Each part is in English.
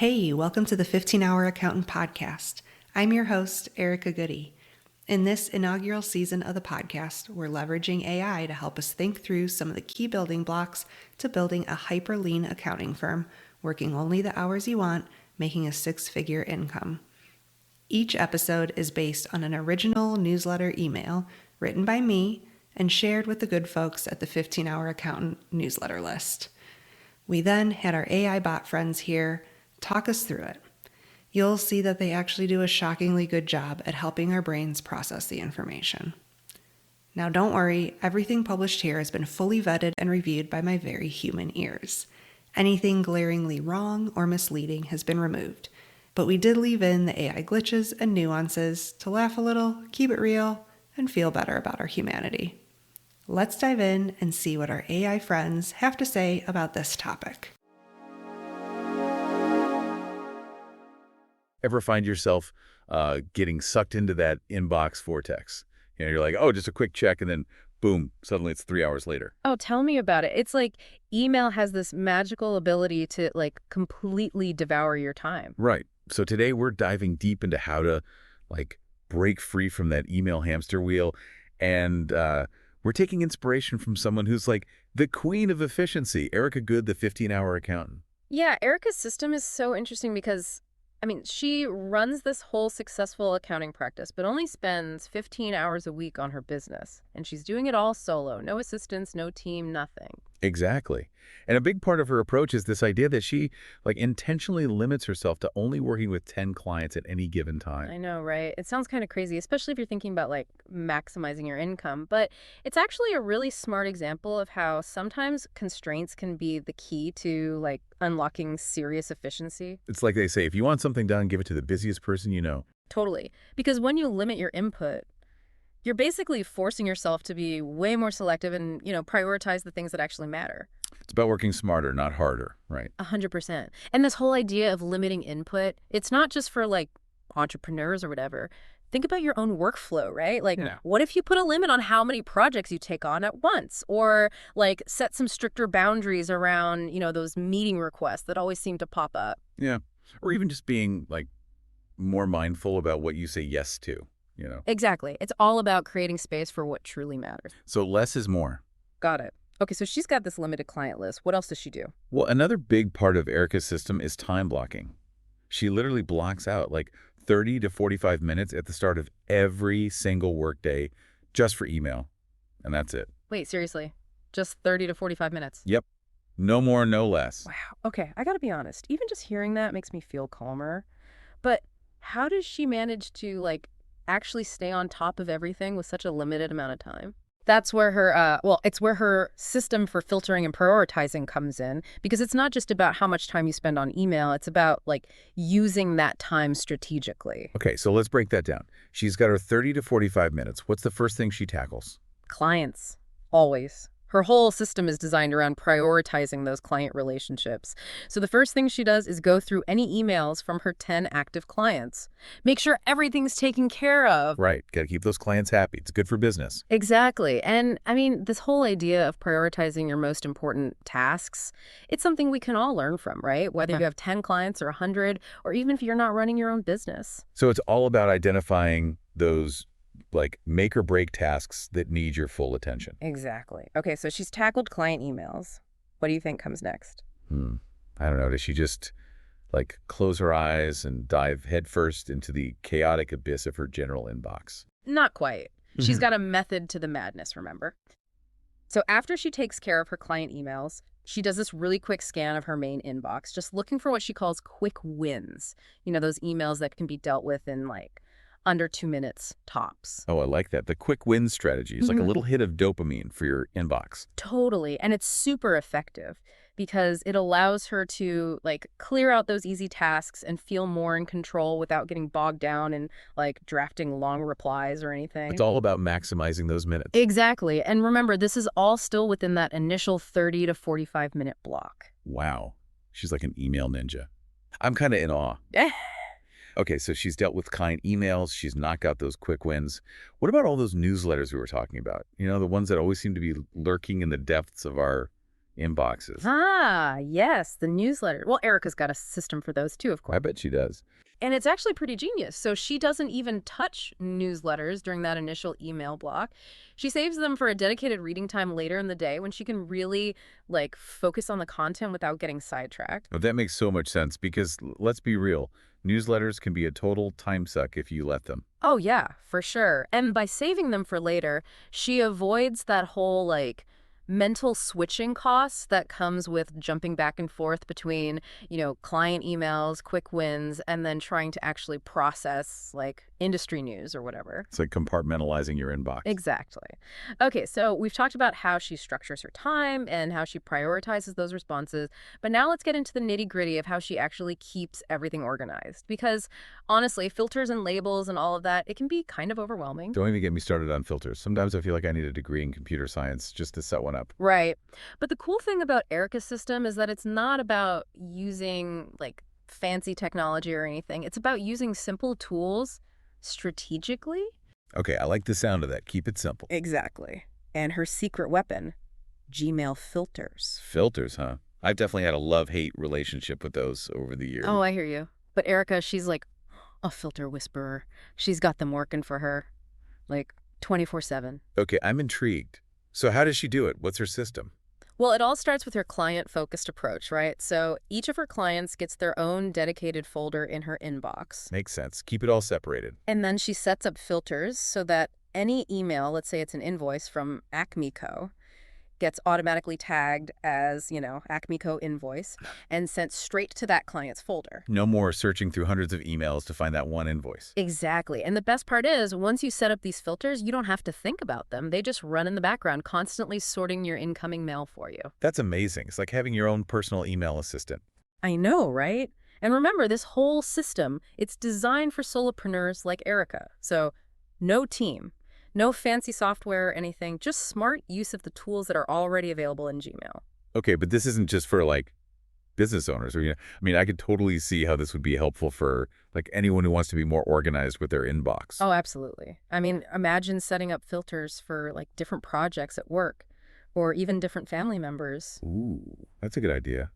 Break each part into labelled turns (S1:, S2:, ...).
S1: Hey, welcome to the 15-Hour Accountant Podcast. I'm your host, Erica Goody. In this inaugural season of the podcast, we're leveraging AI to help us think through some of the key building blocks to building a hyper-lean accounting firm, working only the hours you want, making a six-figure income. Each episode is based on an original newsletter email written by me and shared with the good folks at the 15-Hour Accountant newsletter list. We then had our AI bot friends here talk us through it. You'll see that they actually do a shockingly good job at helping our brains process the information. Now don't worry, everything published here has been fully vetted and reviewed by my very human ears. Anything glaringly wrong or misleading has been removed, but we did leave in the AI glitches and nuances to laugh a little, keep it real, and feel better about our humanity. Let's dive in and see what our AI friends have to say about this topic.
S2: Ever find yourself getting sucked into that inbox vortex? You know, you're like, oh, just a quick check, and then boom, suddenly it's 3 hours later.
S3: Oh, tell me about it. It's like email has this magical ability to completely devour your time.
S2: Right. So today we're diving deep into how to break free from that email hamster wheel. And we're taking inspiration from someone who's like the queen of efficiency, Erica Good, the 15-Hour Accountant.
S3: Yeah, Erica's system is so interesting because she runs this whole successful accounting practice, but only spends 15 hours a week on her business. And she's doing it all solo. No assistants, no team, nothing.
S2: Exactly. And a big part of her approach is this idea that she intentionally limits herself to only working with 10 clients at any given time.
S3: I know, right? It sounds kind of crazy, especially if you're thinking about maximizing your income. But it's actually a really smart example of how sometimes constraints can be the key to unlocking serious efficiency.
S2: It's like they say, if you want something done, give it to the busiest person you know.
S3: Totally. Because when you limit your input, you're basically forcing yourself to be way more selective and, prioritize the things that actually matter.
S2: It's about working smarter, not harder, right?
S3: 100%. And this whole idea of limiting input, it's not just for entrepreneurs or whatever. Think about your own workflow, right? What if you put a limit on how many projects you take on at once? Or set some stricter boundaries around, those meeting requests that always seem to pop up.
S2: Yeah. Or even just being more mindful about what you say yes to.
S3: Exactly. It's all about creating space for what truly matters.
S2: So less is more.
S3: Got it. Okay, so she's got this limited client list. What else does she do?
S2: Well, another big part of Erica's system is time blocking. She literally blocks out 30 to 45 minutes at the start of every single workday just for email. And that's it.
S3: Wait, seriously? Just 30 to 45 minutes?
S2: Yep. No more, no less.
S3: Wow. Okay, I gotta be honest. Even just hearing that makes me feel calmer. But how does she manage to actually stay on top of everything with such a limited amount of time? That's where her, it's where her system for filtering and prioritizing comes in, because it's not just about how much time you spend on email. It's about using that time strategically.
S2: Okay, so let's break that down. She's got her 30 to 45 minutes. What's the first thing she tackles?
S3: Clients, always. Her whole system is designed around prioritizing those client relationships. So the first thing she does is go through any emails from her 10 active clients. Make sure everything's taken care of.
S2: Right. Got to keep those clients happy. It's good for business.
S3: Exactly. And this whole idea of prioritizing your most important tasks, it's something we can all learn from, right? Whether you have 10 clients or 100, or even if you're not running your own business.
S2: So it's all about identifying those make or break tasks that need your full attention.
S3: Exactly. Okay, so she's tackled client emails. What do you think comes next?
S2: I don't know. Does she just close her eyes and dive headfirst into the chaotic abyss of her general inbox?
S3: Not quite. She's got a method to the madness, remember? So after she takes care of her client emails, she does this really quick scan of her main inbox, just looking for what she calls quick wins. Those emails that can be dealt with in under 2 minutes tops.
S2: Oh, I like that. The quick win strategy is like a little hit of dopamine for your inbox.
S3: Totally. And it's super effective because it allows her to clear out those easy tasks and feel more in control without getting bogged down in drafting long replies or anything.
S2: It's all about maximizing those minutes.
S3: Exactly. And remember, this is all still within that initial 30 to 45 minute block.
S2: Wow. She's like an email ninja. I'm kind of in awe. Okay, so she's dealt with client emails. She's knocked out those quick wins. What about all those newsletters we were talking about? The ones that always seem to be lurking in the depths of our inboxes.
S3: Ah, yes, the newsletter. Well, Erica's got a system for those too, of course.
S2: I bet she does.
S3: And it's actually pretty genius. So she doesn't even touch newsletters during that initial email block. She saves them for a dedicated reading time later in the day when she can really focus on the content without getting sidetracked.
S2: Oh, that makes so much sense because let's be real, newsletters can be a total time suck if you let them.
S3: Oh, yeah, for sure. And by saving them for later, she avoids that whole mental switching costs that comes with jumping back and forth between, client emails, quick wins, and then trying to actually process industry news or whatever.
S2: It's like compartmentalizing your inbox.
S3: Exactly. Okay, so we've talked about how she structures her time and how she prioritizes those responses, but now let's get into the nitty-gritty of how she actually keeps everything organized. Because honestly, filters and labels and all of that, it can be kind of overwhelming.
S2: Don't even get me started on filters. Sometimes I feel like I need a degree in computer science just to set one up.
S3: Right. But the cool thing about Erica's system is that it's not about using fancy technology or anything. It's about using simple tools strategically.
S2: Okay, I like the sound of that. Keep it simple.
S3: Exactly. And her secret weapon, Gmail filters.
S2: Filters, huh? I've definitely had a love-hate relationship with those over the years.
S3: Oh, I hear you. But Erica, she's like a filter whisperer. She's got them working for her 24/7.
S2: Okay, I'm intrigued. So how does she do it? What's her system?
S3: Well, it all starts with her client-focused approach, right? So each of her clients gets their own dedicated folder in her inbox.
S2: Makes sense. Keep it all separated.
S3: And then she sets up filters so that any email, let's say it's an invoice from Acme Co., gets automatically tagged as, Acme Co. invoice and sent straight to that client's folder.
S2: No more searching through hundreds of emails to find that one invoice.
S3: Exactly. And the best part is, once you set up these filters, you don't have to think about them. They just run in the background, constantly sorting your incoming mail for you.
S2: That's amazing. It's like having your own personal email assistant.
S3: I know, right? And remember, this whole system, it's designed for solopreneurs like Erica. So no team. No fancy software or anything, just smart use of the tools that are already available in Gmail.
S2: Okay, but this isn't just for business owners or I could totally see how this would be helpful for anyone who wants to be more organized with their inbox.
S3: Oh, absolutely. Imagine setting up filters for different projects at work or even different family members.
S2: Ooh, that's a good idea.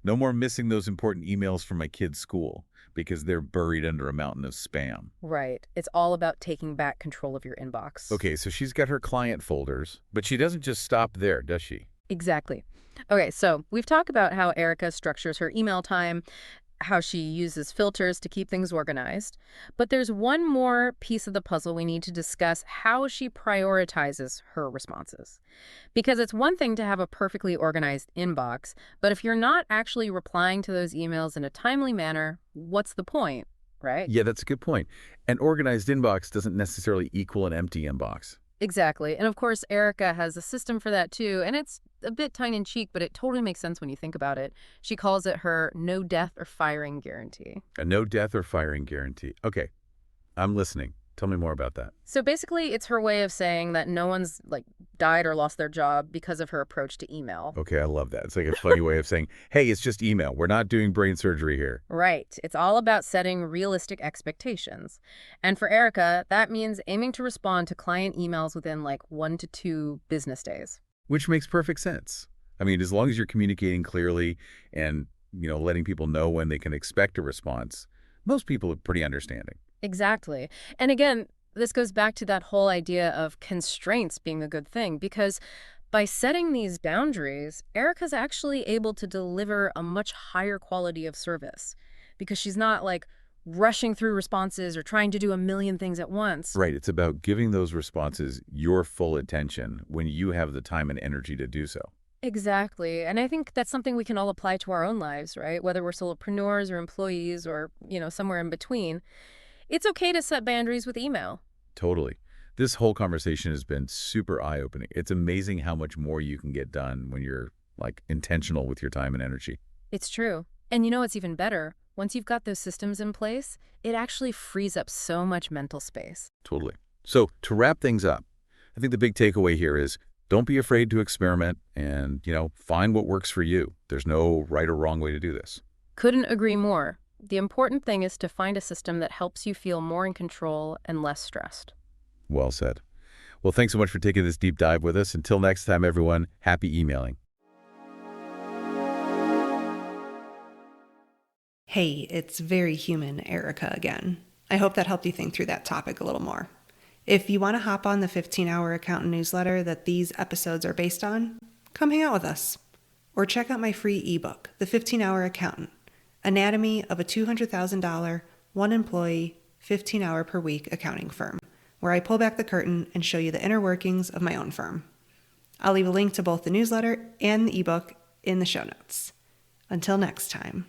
S2: No more missing those important emails from my kids' school because they're buried under a mountain of spam.
S3: Right. It's all about taking back control of your inbox.
S2: Okay, so she's got her client folders, but she doesn't just stop there, does she?
S3: Exactly. Okay, so we've talked about how Erica structures her email time, how she uses filters to keep things organized. But there's one more piece of the puzzle we need to discuss: how she prioritizes her responses. Because it's one thing to have a perfectly organized inbox, but if you're not actually replying to those emails in a timely manner, what's the point, right?
S2: Yeah, that's a good point. An organized inbox doesn't necessarily equal an empty inbox.
S3: Exactly. And of course, Erica has a system for that too. And it's a bit tongue-in-cheek, but it totally makes sense when you think about it. She calls it her no death or firing guarantee.
S2: A no death or firing guarantee. Okay, I'm listening. Tell me more about that.
S3: So basically, it's her way of saying that no one's died or lost their job because of her approach to email.
S2: Okay, I love that. It's like a funny way of saying, hey, it's just email. We're not doing brain surgery here.
S3: Right. It's all about setting realistic expectations. And for Erica, that means aiming to respond to client emails within 1 to 2 business days.
S2: Which makes perfect sense. As long as you're communicating clearly and, letting people know when they can expect a response, most people are pretty understanding.
S3: Exactly. And again, this goes back to that whole idea of constraints being a good thing, because by setting these boundaries, Erica's actually able to deliver a much higher quality of service because she's not rushing through responses or trying to do a million things at once.
S2: Right. It's about giving those responses your full attention when you have the time and energy to do so.
S3: Exactly. And I think that's something we can all apply to our own lives, right? Whether we're solopreneurs or employees or, somewhere in between. It's okay to set boundaries with email.
S2: Totally. This whole conversation has been super eye-opening. It's amazing how much more you can get done when you're intentional with your time and energy.
S3: It's true. And what's even better? Once you've got those systems in place, it actually frees up so much mental space.
S2: Totally. So to wrap things up, I think the big takeaway here is don't be afraid to experiment and, find what works for you. There's no right or wrong way to do this.
S3: Couldn't agree more. The important thing is to find a system that helps you feel more in control and less stressed.
S2: Well said. Well, thanks so much for taking this deep dive with us. Until next time, everyone, happy emailing.
S1: Hey, it's very human, Erica again. I hope that helped you think through that topic a little more. If you want to hop on the 15-Hour Accountant newsletter that these episodes are based on, come hang out with us. Or check out my free ebook, The 15-Hour Accountant, Anatomy of a $200,000, one-employee, 15-hour per week accounting firm, where I pull back the curtain and show you the inner workings of my own firm. I'll leave a link to both the newsletter and the ebook in the show notes. Until next time.